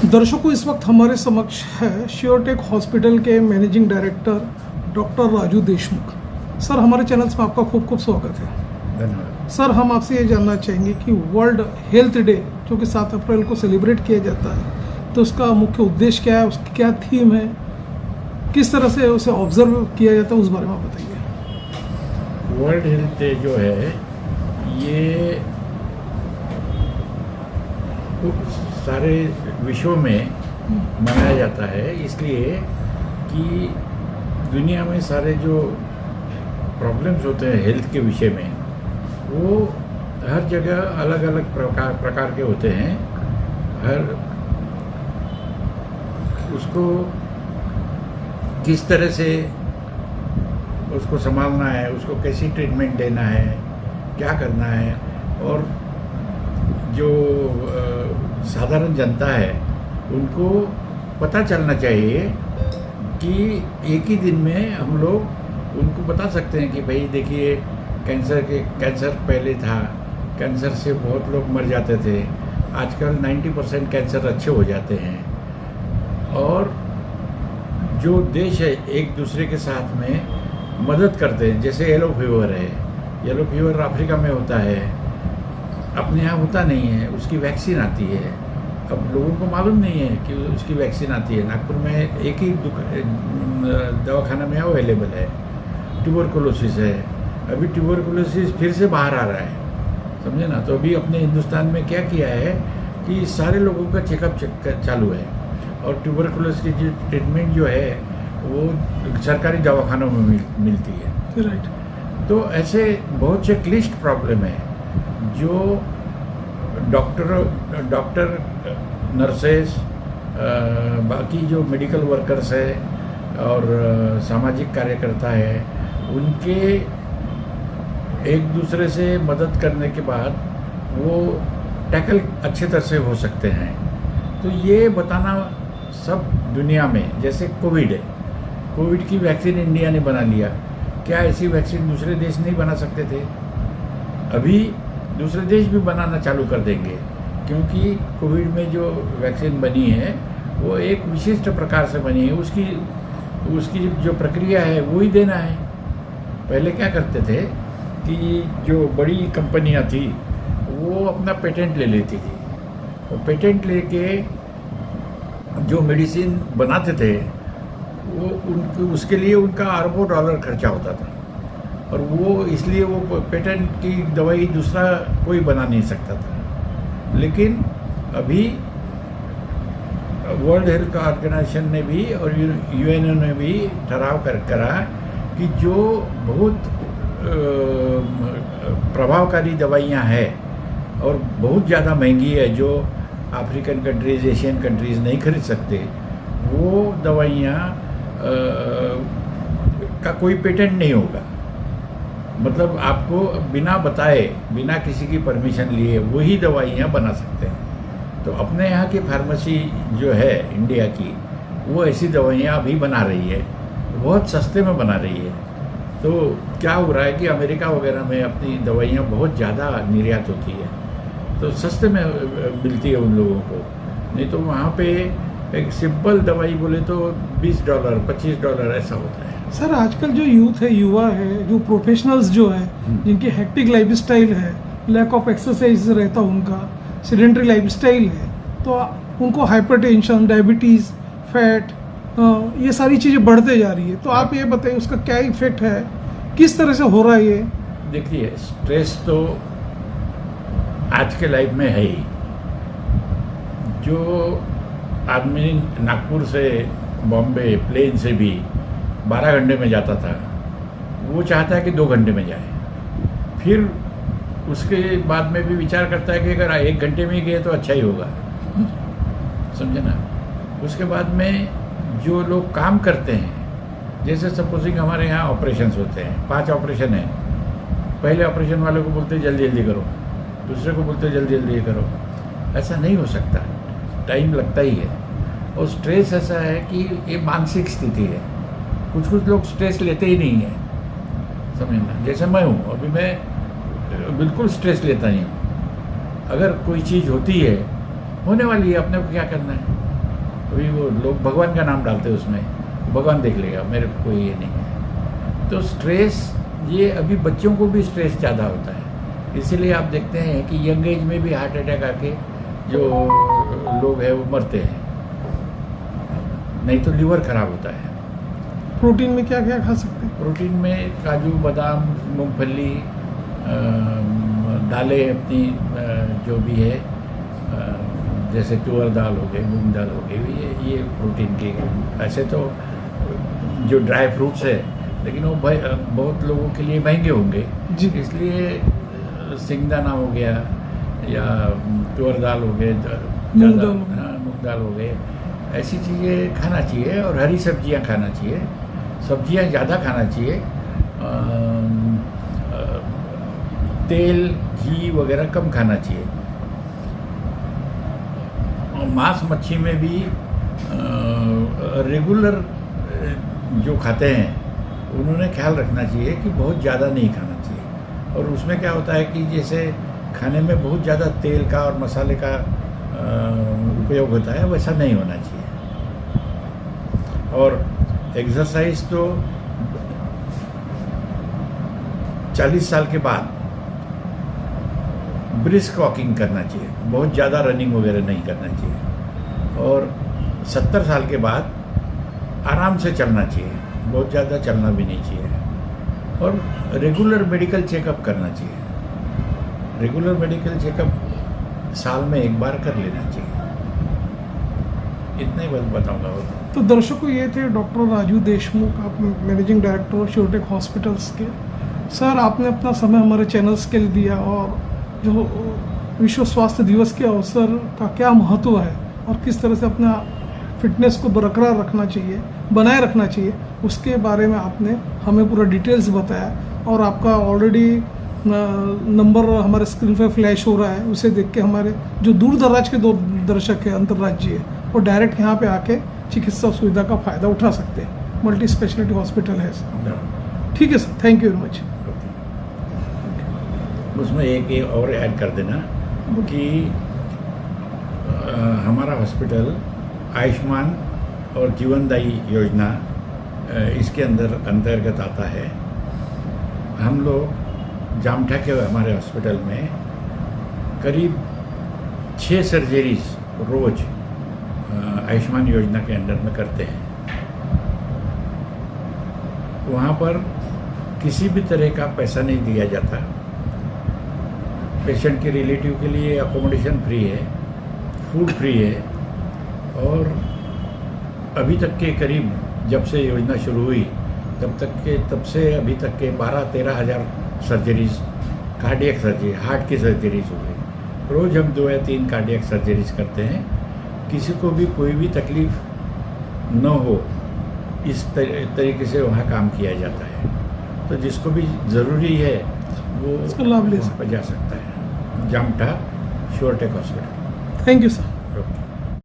दर्शकों, इस वक्त हमारे समक्ष है श्योरटेक हॉस्पिटल के managing director doctor Raju Deshmukh. Sir, हमारे चैनल में आपका खूब खूब स्वागत है। धन्यवाद। सर, हम आपसे ये जानना चाहेंगे कि वर्ल्ड हेल्थ डे जो कि 7 अप्रैल को सेलिब्रेट किया जाता है, तो उसका मुख्य उद्देश्य क्या है, उसकी क्या थीम है, किस तरह से उसे ऑब्जर्व किया जाता है, उस बारे में आप बताइए। वर्ल्ड हेल्थ डे जो है ये सारे विश्व में मनाया जाता है, इसलिए कि दुनिया में सारे जो प्रॉब्लम्स होते हैं हेल्थ के विषय में वो हर जगह अलग अलग प्रकार के होते हैं। हर उसको किस तरह से उसको संभालना है, उसको कैसी ट्रीटमेंट देना है, क्या करना है, और जो साधारण जनता है उनको पता चलना चाहिए कि एक ही दिन में हम लोग उनको बता सकते हैं कि भाई देखिए कैंसर पहले था, कैंसर से बहुत लोग मर जाते थे, आजकल 90% कैंसर अच्छे हो जाते हैं। और जो देश है एक दूसरे के साथ में मदद करते हैं, जैसे येलो फीवर है, येलो फीवर अफ्रीका में होता है, अपने यहाँ होता नहीं है, उसकी वैक्सीन आती है। अब लोगों को मालूम नहीं है कि उसकी वैक्सीन आती है। नागपुर में एक ही दवाखाना में अवेलेबल है। ट्यूबरकुलोसिस है, अभी ट्यूबरकुलोसिस फिर से बाहर आ रहा है, समझे ना। तो अभी अपने हिंदुस्तान में क्या किया है कि सारे लोगों का चेकअप चालू है, और ट्यूबरकुलोसिस की ट्रीटमेंट जो है वो सरकारी दवाखानों में मिलती है। राइट। तो ऐसे बहुत से क्लिष्ट प्रॉब्लम है जो डॉक्टर नर्सेस, बाकी जो मेडिकल वर्कर्स है और सामाजिक कार्यकर्ता है, उनके एक दूसरे से मदद करने के बाद वो टैकल अच्छे तरह से हो सकते हैं। तो ये बताना सब दुनिया में, जैसे कोविड है, कोविड की वैक्सीन इंडिया ने बना लिया, क्या ऐसी वैक्सीन दूसरे देश नहीं बना सकते थे? अभी दूसरे देश भी बनाना चालू कर देंगे, क्योंकि कोविड में जो वैक्सीन बनी है वो एक विशिष्ट प्रकार से बनी है। उसकी जो प्रक्रिया है वो ही देना है। पहले क्या करते थे कि जो बड़ी कंपनियां थी वो अपना पेटेंट ले लेती थी, और पेटेंट लेके जो मेडिसिन बनाते थे वो उसके लिए उनका अरबों डॉलर खर्चा होता था, और वो इसलिए वो पेटेंट की दवाई दूसरा कोई बना नहीं सकता था। लेकिन अभी वर्ल्ड हेल्थ ऑर्गेनाइजेशन ने भी और यूएनओ ने भी ठहराव करा कि जो बहुत प्रभावकारी दवाइयाँ हैं और बहुत ज़्यादा महंगी है, जो अफ्रीकन कंट्रीज़, एशियन कंट्रीज़ नहीं खरीद सकते, वो दवाइयाँ का कोई पेटेंट नहीं होगा। मतलब आपको बिना बताए, बिना किसी की परमिशन लिए वही दवाइयाँ बना सकते हैं। तो अपने यहाँ की फार्मेसी जो है इंडिया की, वो ऐसी दवाइयाँ अभी बना रही है, बहुत सस्ते में बना रही है। तो क्या हो रहा है कि अमेरिका वगैरह में अपनी दवाइयाँ बहुत ज़्यादा निर्यात होती है, तो सस्ते में मिलती है उन लोगों को। नहीं तो वहाँ पे एक सिंपल दवाई बोले तो $20, $25 ऐसा होता है। सर, आजकल जो यूथ है, युवा है, जो प्रोफेशनल्स जो है, जिनकी हेक्टिक लाइफस्टाइल है, लैक ऑफ एक्सरसाइज रहता उनका, सेडेंटरी लाइफस्टाइल है, तो उनको हाइपरटेंशन, डायबिटीज़, फैट, ये सारी चीज़ें बढ़ते जा रही है। तो आप ये बताइए उसका क्या इफेक्ट है, किस तरह से हो रहा है ये? देखिए, स्ट्रेस तो आज के लाइफ में है ही। जो आदमी नागपुर से बॉम्बे प्लेन से भी 12 घंटे में जाता था, वो चाहता है कि 2 घंटे में जाए। फिर उसके बाद में भी विचार करता है कि अगर 1 घंटे में ही गए तो अच्छा ही होगा, समझे ना। उसके बाद में जो लोग काम करते हैं, जैसे सपोजिंग हमारे यहाँ ऑपरेशंस होते हैं, 5 ऑपरेशन है, पहले ऑपरेशन वाले को बोलते जल्दी जल्दी करो, दूसरे को बोलते जल्दी जल्दी करो। ऐसा नहीं हो सकता, टाइम लगता ही है। और स्ट्रेस ऐसा है कि ये मानसिक स्थिति है। कुछ लोग स्ट्रेस लेते ही नहीं हैं, समझना। जैसे मैं हूँ, अभी मैं बिल्कुल स्ट्रेस लेता नहीं हूँ। अगर कोई चीज़ होती है, होने वाली है, अपने को क्या करना है। अभी वो लोग भगवान का नाम डालते हैं उसमें, भगवान देख लेगा, मेरे को कोई ये नहीं है। तो स्ट्रेस, ये अभी बच्चों को भी स्ट्रेस ज़्यादा होता है, इसीलिए आप देखते हैं कि यंग एज में भी हार्ट अटैक आके जो लोग हैं वो मरते हैं, नहीं तो लीवर खराब होता है। प्रोटीन में क्या क्या खा सकते हैं? प्रोटीन में काजू, बादाम, मूंगफली, दालें अपनी जो भी है, जैसे तुअर दाल हो गई, मूंग दाल हो गई, ये प्रोटीन की। ऐसे तो जो ड्राई फ्रूट्स है, लेकिन वो बहुत लोगों के लिए महंगे होंगे जी। इसलिए सिंगदाना हो गया या तुअर दाल हो गए, मूंग दाल हो गई। मूंग दाल हो गए, ऐसी चीज़ें खाना चाहिए। और हरी सब्जियां खाना चाहिए, सब्जियां ज़्यादा खाना चाहिए। तेल, घी वगैरह कम खाना चाहिए। और मांस मच्छी में भी रेगुलर जो खाते हैं उन्होंने ख्याल रखना चाहिए कि बहुत ज़्यादा नहीं खाना चाहिए। और उसमें क्या होता है कि जैसे खाने में बहुत ज़्यादा तेल का और मसाले का उपयोग होता है, वैसा नहीं होना चाहिए। और एक्सरसाइज तो 40 साल के बाद ब्रिस्क वॉकिंग करना चाहिए, बहुत ज़्यादा रनिंग वगैरह नहीं करना चाहिए। और 70 साल के बाद आराम से चलना चाहिए, बहुत ज़्यादा चलना भी नहीं चाहिए। और रेगुलर मेडिकल चेकअप करना चाहिए। रेगुलर मेडिकल चेकअप साल में एक बार कर लेना चाहिए। इतना ही बस बताऊंगा। तो दर्शकों, ये थे डॉक्टर राजू देशमुख, आप मैनेजिंग डायरेक्टर श्योरटेक हॉस्पिटल्स के। सर, आपने अपना समय हमारे चैनल्स के लिए दिया, और जो विश्व स्वास्थ्य दिवस के अवसर का क्या महत्व है और किस तरह से अपना फिटनेस को बरकरार रखना चाहिए, बनाए रखना चाहिए, उसके बारे में आपने हमें पूरा डिटेल्स बताया। और आपका ऑलरेडी नंबर हमारे स्क्रीन पर फ्लैश हो रहा है, उसे देख के हमारे जो दूर दराज के दो दर्शक हैं, अंतर्राज्यीय, वो डायरेक्ट यहाँ पे आके चिकित्सा सुविधा का फ़ायदा उठा सकते हैं। मल्टी स्पेशलिटी हॉस्पिटल है सर। ठीक है sir, thank you very much. उसमें एक और ऐड कर देना कि हमारा हॉस्पिटल आयुष्मान और जीवनदायी योजना इसके अंतर्गत आता है। हम लोग जामठा के हमारे हॉस्पिटल में करीब 6 सर्जरीज रोज आयुष्मान योजना के अंडर में करते हैं। वहाँ पर किसी भी तरह का पैसा नहीं दिया जाता। पेशेंट के रिलेटिव के लिए अकोमोडेशन फ्री है, फूड फ्री है। और अभी तक के करीब, जब से योजना शुरू हुई तब से अभी तक के 12-13 हज़ार सर्जरीज, कार्डियक सर्जरी, हार्ट की सर्जरीज हो गई। रोज़ हम 2 या 3 कार्डियक सर्जरीज करते हैं। किसी को भी कोई भी तकलीफ न हो, इस तरीके से वहाँ काम किया जाता है। तो जिसको भी ज़रूरी है वो इसका लाभ ले वहाँ पर जा सकता है। Jamtha Suretech hospital. Thank you sir.